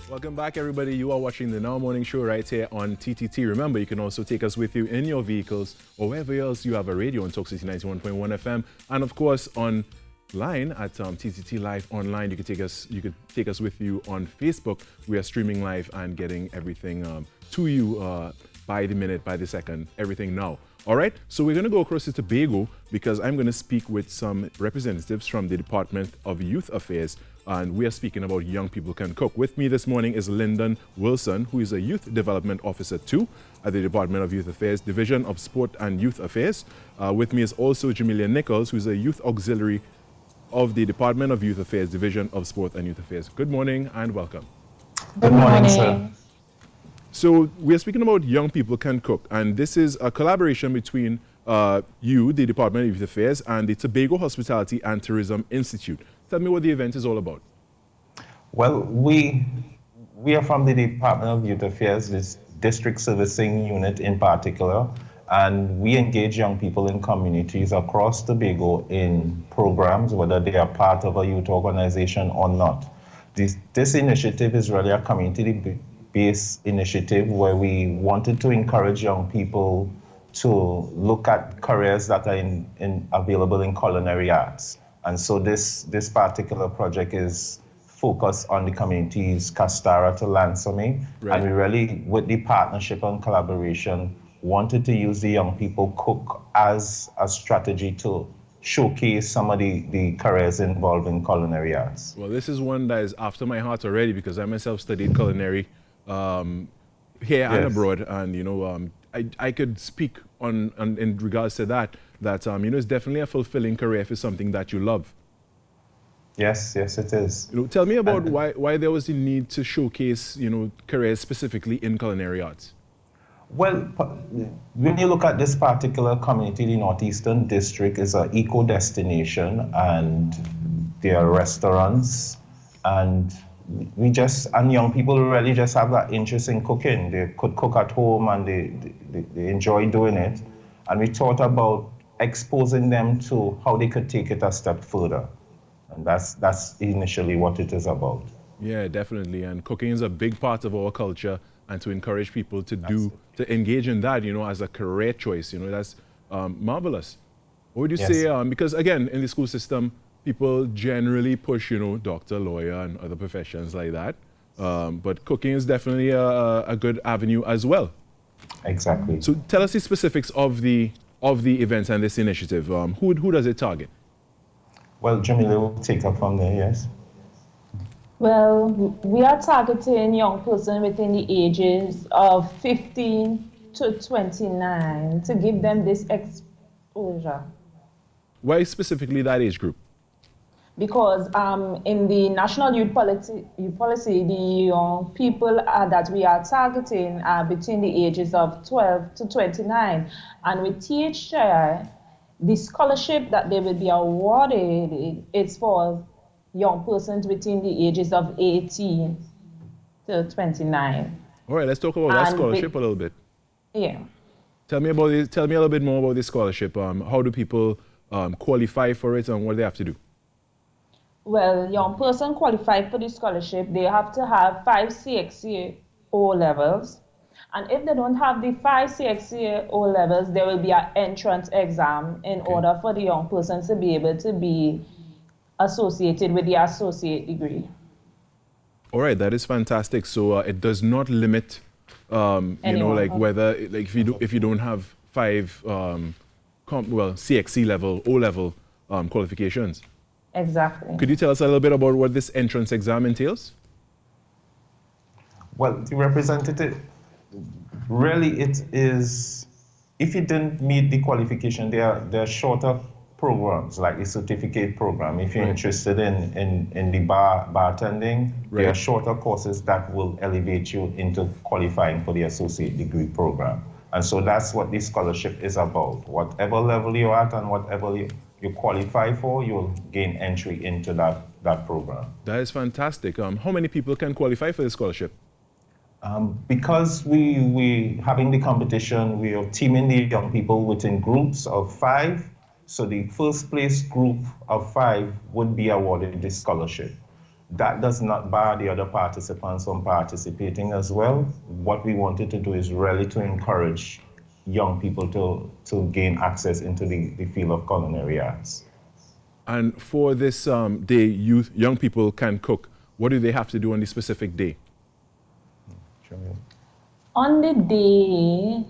Welcome back, everybody. You are watching the Now Morning Show right here on TTT. Remember, you can also take us with you in your vehicles or wherever else you have a radio on Talk City 91.1 FM, and of course online at TTT Live Online. You could take us with you on Facebook. We are streaming live and getting everything to you by the minute, by the second, everything now. All right, so we're going to go across to Tobago because I'm going to speak with some representatives from the Department of Youth Affairs, and we are speaking about Young People Can Cook. With me this morning is Lyndon Wilson, who is a Youth Development Officer 2 at the Department of Youth Affairs, Division of Sport and Youth Affairs. With me is also Jamelia Nichols, who is a Youth Auxiliary of the Department of Youth Affairs, Division of Sport and Youth Affairs. Good morning and welcome. Good morning, sir. So we're speaking about Young People Can Cook, and this is a collaboration between you, the Department of Youth Affairs, and the Tobago Hospitality and Tourism Institute. Tell me what the event is all about. Well, we are from the Department of Youth Affairs, this district servicing unit in particular, and we engage young people in communities across Tobago in programs, whether they are part of a youth organization or not. This initiative is really a community-based initiative where we wanted to encourage young people to look at careers that are available in culinary arts. And so this particular project is focused on the communities Castara to Lansome. Right. And we really, with the partnership and collaboration, wanted to use the Young People Cook as a strategy to showcase some of the careers involved in culinary arts. Well, this is one that is after my heart already because I myself studied culinary here and abroad, and I could speak on in regards to that it's definitely a fulfilling career for something that you love. Yes, it is. Tell me about why there was a need to showcase careers specifically in culinary arts. Well, when you look at this particular community, the Northeastern District is an eco destination, and there are restaurants, and young people really just have that interest in cooking. They could cook at home and they enjoy doing it. And we thought about exposing them to how they could take it a step further. And that's initially what it is about. Yeah, definitely. And cooking is a big part of our culture, and to encourage people to engage in that, as a career choice, that's marvelous. What would you say, because again, in the school system, people generally push, doctor, lawyer, and other professions like that. But cooking is definitely a good avenue as well. Exactly. So tell us the specifics of the events and this initiative. Who does it target? Well, Jamelia will take up from there, yes. Well, we are targeting young persons within the ages of 15 to 29 to give them this exposure. Why specifically that age group? Because in the National Youth Policy, the young people that we are targeting are between the ages of 12 to 29. And with THI, the scholarship that they will be awarded is for young persons between the ages of 18 to 29. All right, let's talk about that scholarship a little bit. Yeah. Tell me a little bit more about this scholarship. How do people qualify for it, and what do they have to do? Well, young person qualified for the scholarship, they have to have 5 CXC O levels. And if they don't have the 5 CXC O levels, there will be an entrance exam in order for the young person to be able to be associated with the associate degree. All right, that is fantastic. So it does not limit, whether if you don't have 5 CXC level, O level qualifications. Exactly. Could you tell us a little bit about what this entrance exam entails? Well, the representative, really it is, if you didn't meet the qualification, there are shorter programs like the certificate program. If you're interested in the bartending, there are shorter courses that will elevate you into qualifying for the associate degree program. And so that's what this scholarship is about. Whatever level you're at and whatever you qualify for, you'll gain entry into that program. That is fantastic. How many people can qualify for this scholarship? Because we having the competition, we are teaming the young people within groups of 5. So the first place group of 5 would be awarded this scholarship. That does not bar the other participants from participating as well. What we wanted to do is really to encourage young people to gain access into the field of culinary arts. And for this day, young people can cook. What do they have to do on the specific day? Sure. On the day,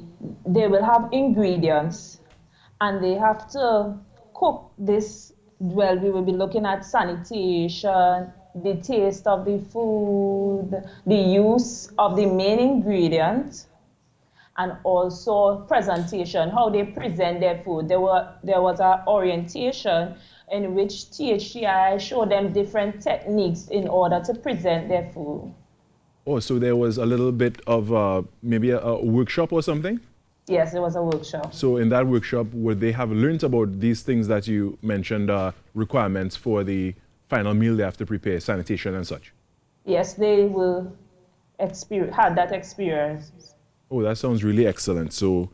they will have ingredients and they have to cook this. Well, we will be looking at sanitation, the taste of the food, the use of the main ingredient, and also presentation, how they present their food. There was an orientation in which THTI showed them different techniques in order to present their food. Oh, so there was a little bit of maybe a workshop or something? Yes, it was a workshop. So in that workshop, would they have learned about these things that you mentioned, requirements for the final meal they have to prepare, sanitation and such? Yes, they will have that experience. Oh, that sounds really excellent. So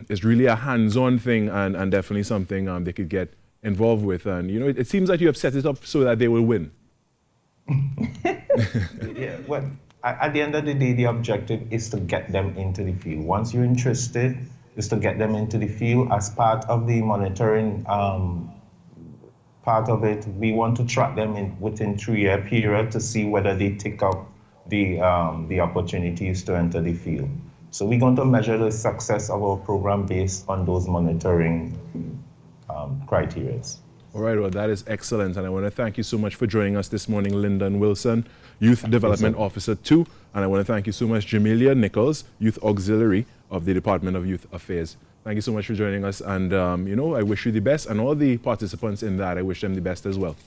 it's really a hands-on thing and definitely something they could get involved with. And, you know, it seems like you have set it up so that they will win. Yeah, well, at the end of the day, the objective is to get them into the field. Once you're interested, is to get them into the field. As part of the monitoring part of it, we want to track them within 3-year period to see whether they take up the opportunities to enter the field. So we're going to measure the success of our program based on those monitoring criteria. All right, well, that is excellent. And I want to thank you so much for joining us this morning, Lyndon Wilson, Youth Development Officer 2. And I want to thank you so much, Jamelia Nichols, Youth Auxiliary of the Department of Youth Affairs. Thank you so much for joining us. And, you know, I wish you the best. And all the participants in that, I wish them the best as well.